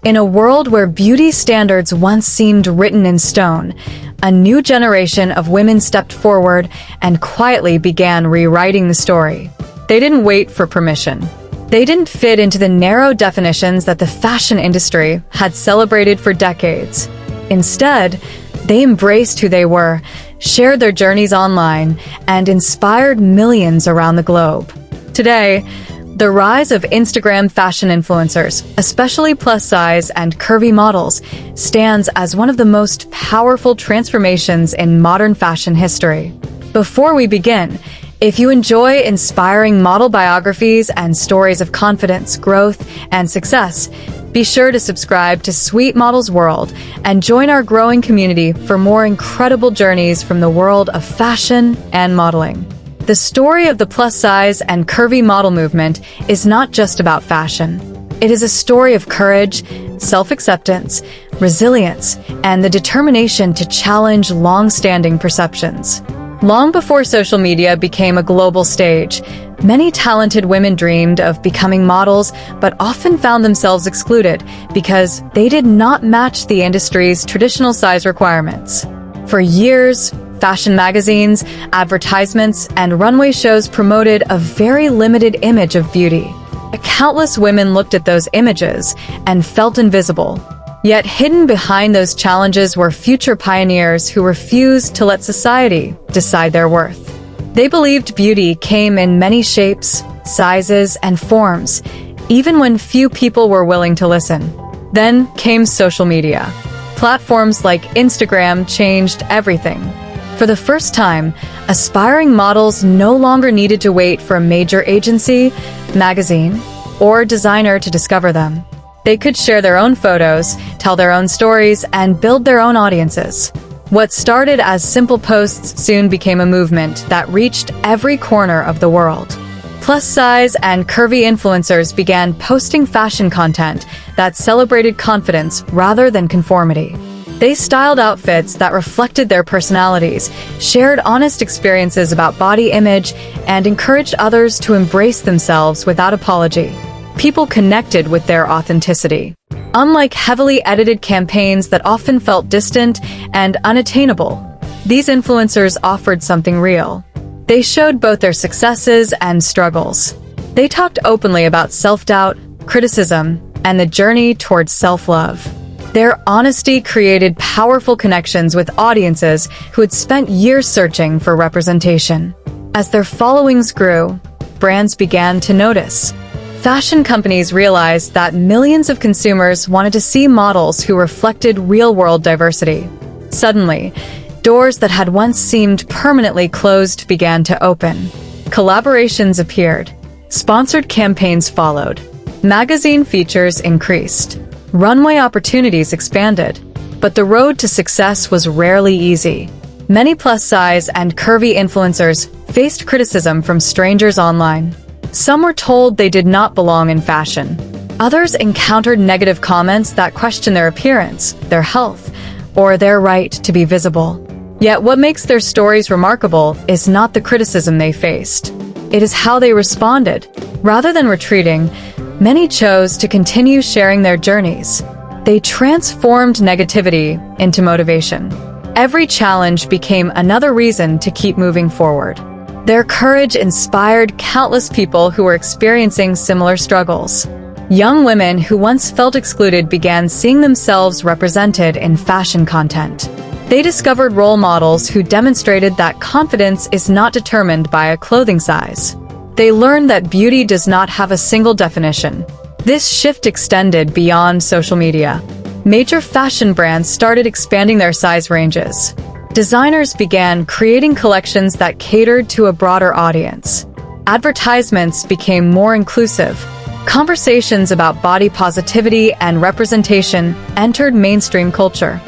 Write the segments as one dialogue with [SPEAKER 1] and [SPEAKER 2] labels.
[SPEAKER 1] In a world where beauty standards once seemed written in stone, a new generation of women stepped forward and quietly began rewriting the story. They didn't wait for permission. They didn't fit into the narrow definitions that the fashion industry had celebrated for decades. Instead, they embraced who they were, shared their journeys online, and inspired millions around the globe. Today, the rise of Instagram fashion influencers, especially plus-size and curvy models, stands as one of the most powerful transformations in modern fashion history. Before we begin, if you enjoy inspiring model biographies and stories of confidence, growth, and success, be sure to subscribe to Sweet Models World and join our growing community for more incredible journeys from the world of fashion and modeling. The story of the plus-size and curvy model movement is not just about fashion. It is a story of courage, self-acceptance, resilience, and the determination to challenge long-standing perceptions. Long before social media became a global stage, many talented women dreamed of becoming models but often found themselves excluded because they did not match the industry's traditional size requirements. For years, fashion magazines, advertisements, and runway shows promoted a very limited image of beauty. Countless women looked at those images and felt invisible. Yet hidden behind those challenges were future pioneers who refused to let society decide their worth. They believed beauty came in many shapes, sizes, and forms, even when few people were willing to listen. Then came social media. Platforms like Instagram changed everything. For the first time, aspiring models no longer needed to wait for a major agency, magazine, or designer to discover them. They could share their own photos, tell their own stories, and build their own audiences. What started as simple posts soon became a movement that reached every corner of the world. Plus-size and curvy influencers began posting fashion content that celebrated confidence rather than conformity. They styled outfits that reflected their personalities, shared honest experiences about body image, and encouraged others to embrace themselves without apology. People connected with their authenticity. Unlike heavily edited campaigns that often felt distant and unattainable, these influencers offered something real. They showed both their successes and struggles. They talked openly about self-doubt, criticism, and the journey towards self-love. Their honesty created powerful connections with audiences who had spent years searching for representation. As their followings grew, brands began to notice. Fashion companies realized that millions of consumers wanted to see models who reflected real-world diversity. Suddenly, doors that had once seemed permanently closed began to open. Collaborations appeared. Sponsored campaigns followed. Magazine features increased. Runway opportunities expanded. But the road to success was rarely easy. Many plus-size and curvy influencers faced criticism from strangers online. Some were told they did not belong in fashion. Others encountered negative comments that questioned their appearance, their health, or their right to be visible. Yet what makes their stories remarkable is not the criticism they faced. It is how they responded. Rather than retreating, many chose to continue sharing their journeys. They transformed negativity into motivation. Every challenge became another reason to keep moving forward. Their courage inspired countless people who were experiencing similar struggles. Young women who once felt excluded began seeing themselves represented in fashion content. They discovered role models who demonstrated that confidence is not determined by a clothing size. They learned that beauty does not have a single definition. This shift extended beyond social media. Major fashion brands started expanding their size ranges. Designers began creating collections that catered to a broader audience. Advertisements became more inclusive. Conversations about body positivity and representation entered mainstream culture.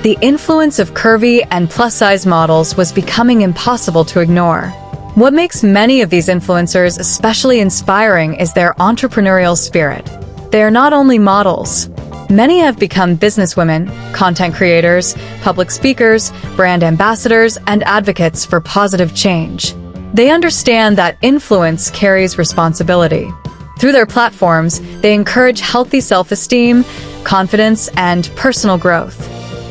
[SPEAKER 1] The influence of curvy and plus-size models was becoming impossible to ignore. What makes many of these influencers especially inspiring is their entrepreneurial spirit. They are not only models. Many have become businesswomen, content creators, public speakers, brand ambassadors, and advocates for positive change. They understand that influence carries responsibility. Through their platforms, they encourage healthy self-esteem, confidence, and personal growth.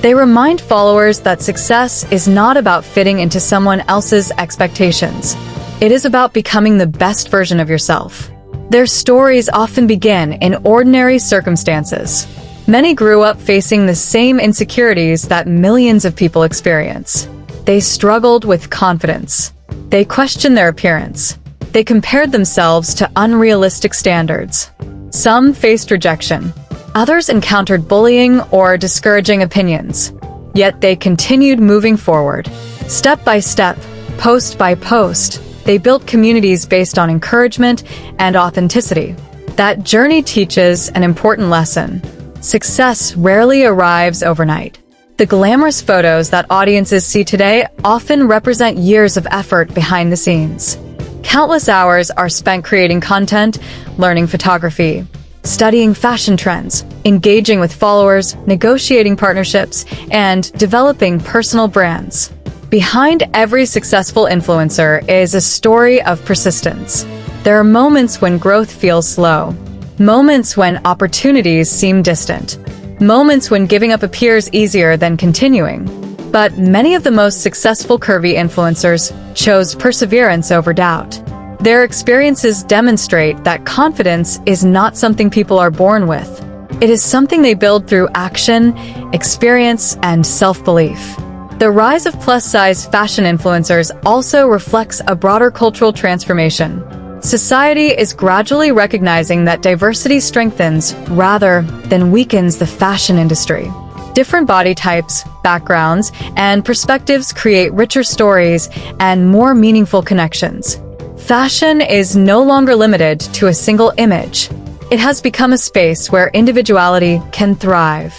[SPEAKER 1] They remind followers that success is not about fitting into someone else's expectations. It is about becoming the best version of yourself. Their stories often begin in ordinary circumstances. Many grew up facing the same insecurities that millions of people experience. They struggled with confidence. They questioned their appearance. They compared themselves to unrealistic standards. Some faced rejection. Others encountered bullying or discouraging opinions. Yet they continued moving forward. Step by step, post by post, they built communities based on encouragement and authenticity. That journey teaches an important lesson. Success rarely arrives overnight. The glamorous photos that audiences see today often represent years of effort behind the scenes. Countless hours are spent creating content, learning photography, studying fashion trends, engaging with followers, negotiating partnerships, and developing personal brands. Behind every successful influencer is a story of persistence. There are moments when growth feels slow, moments when opportunities seem distant, moments when giving up appears easier than continuing. But many of the most successful curvy influencers chose perseverance over doubt. Their experiences demonstrate that confidence is not something people are born with. It is something they build through action, experience, and self-belief. The rise of plus-size fashion influencers also reflects a broader cultural transformation. Society is gradually recognizing that diversity strengthens rather than weakens the fashion industry. Different body types, backgrounds, and perspectives create richer stories and more meaningful connections. Fashion is no longer limited to a single image. It has become a space where individuality can thrive.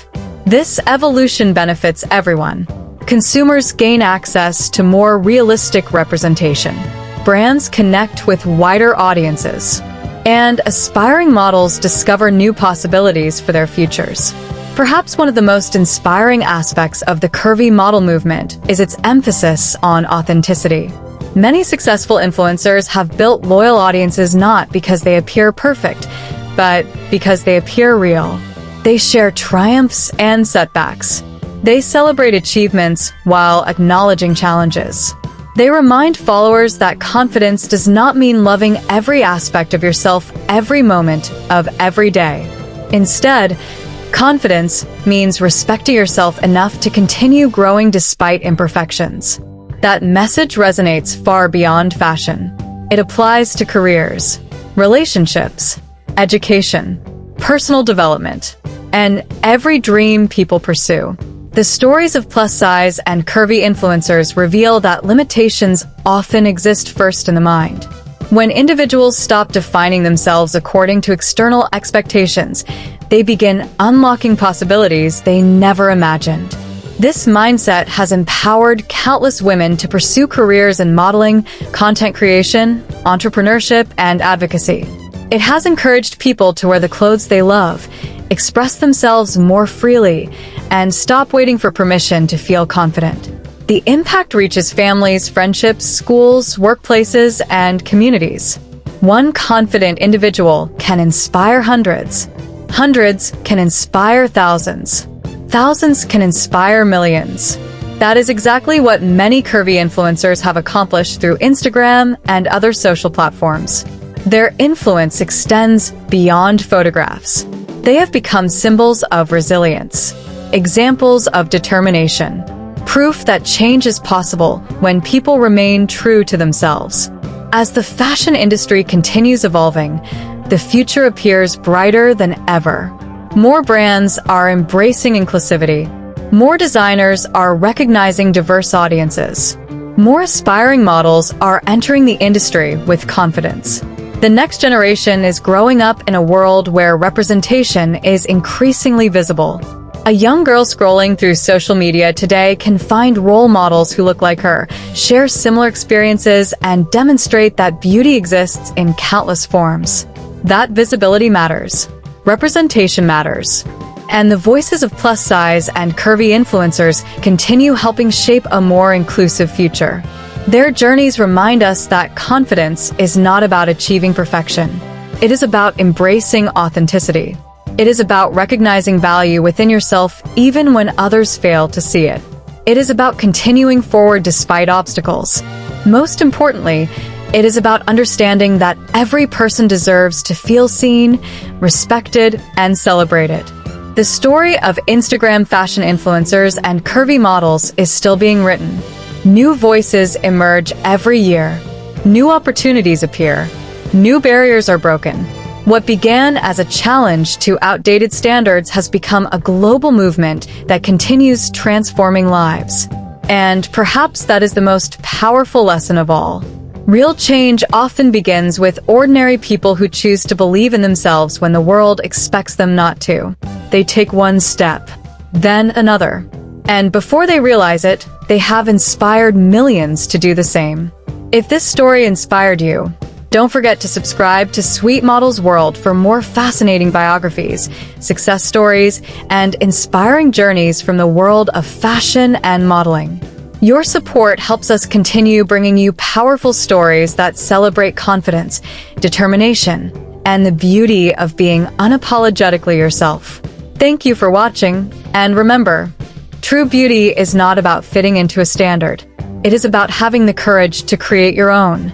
[SPEAKER 1] This evolution benefits everyone. Consumers gain access to more realistic representation. Brands connect with wider audiences. And aspiring models discover new possibilities for their futures. Perhaps one of the most inspiring aspects of the curvy model movement is its emphasis on authenticity. Many successful influencers have built loyal audiences not because they appear perfect, but because they appear real. They share triumphs and setbacks. They celebrate achievements while acknowledging challenges. They remind followers that confidence does not mean loving every aspect of yourself every moment of every day. Instead, confidence means respecting yourself enough to continue growing despite imperfections. That message resonates far beyond fashion. It applies to careers, relationships, education, personal development, and every dream people pursue. The stories of plus-size and curvy influencers reveal that limitations often exist first in the mind. When individuals stop defining themselves according to external expectations, they begin unlocking possibilities they never imagined. This mindset has empowered countless women to pursue careers in modeling, content creation, entrepreneurship, and advocacy. It has encouraged people to wear the clothes they love, express themselves more freely, and stop waiting for permission to feel confident. The impact reaches families, friendships, schools, workplaces, and communities. One confident individual can inspire hundreds. Hundreds can inspire thousands. Thousands can inspire millions. That is exactly what many curvy influencers have accomplished through Instagram and other social platforms. Their influence extends beyond photographs. They have become symbols of resilience, examples of determination, proof that change is possible when people remain true to themselves. As the fashion industry continues evolving, the future appears brighter than ever. More brands are embracing inclusivity. More designers are recognizing diverse audiences. More aspiring models are entering the industry with confidence. The next generation is growing up in a world where representation is increasingly visible. A young girl scrolling through social media today can find role models who look like her, share similar experiences, and demonstrate that beauty exists in countless forms. That visibility matters. Representation matters. And the voices of plus-size and curvy influencers continue helping shape a more inclusive future. Their journeys remind us that confidence is not about achieving perfection. It is about embracing authenticity. It is about recognizing value within yourself even when others fail to see it. It is about continuing forward despite obstacles. Most importantly, it is about understanding that every person deserves to feel seen, respected, and celebrated. The story of Instagram fashion influencers and curvy models is still being written. New voices emerge every year. New opportunities appear. New barriers are broken. What began as a challenge to outdated standards has become a global movement that continues transforming lives. And perhaps that is the most powerful lesson of all. Real change often begins with ordinary people who choose to believe in themselves when the world expects them not to. They take one step, then another. And before they realize it, they have inspired millions to do the same. If this story inspired you, don't forget to subscribe to Sweet Models World for more fascinating biographies, success stories, and inspiring journeys from the world of fashion and modeling. Your support helps us continue bringing you powerful stories that celebrate confidence, determination, and the beauty of being unapologetically yourself. Thank you for watching, and remember, true beauty is not about fitting into a standard. It is about having the courage to create your own.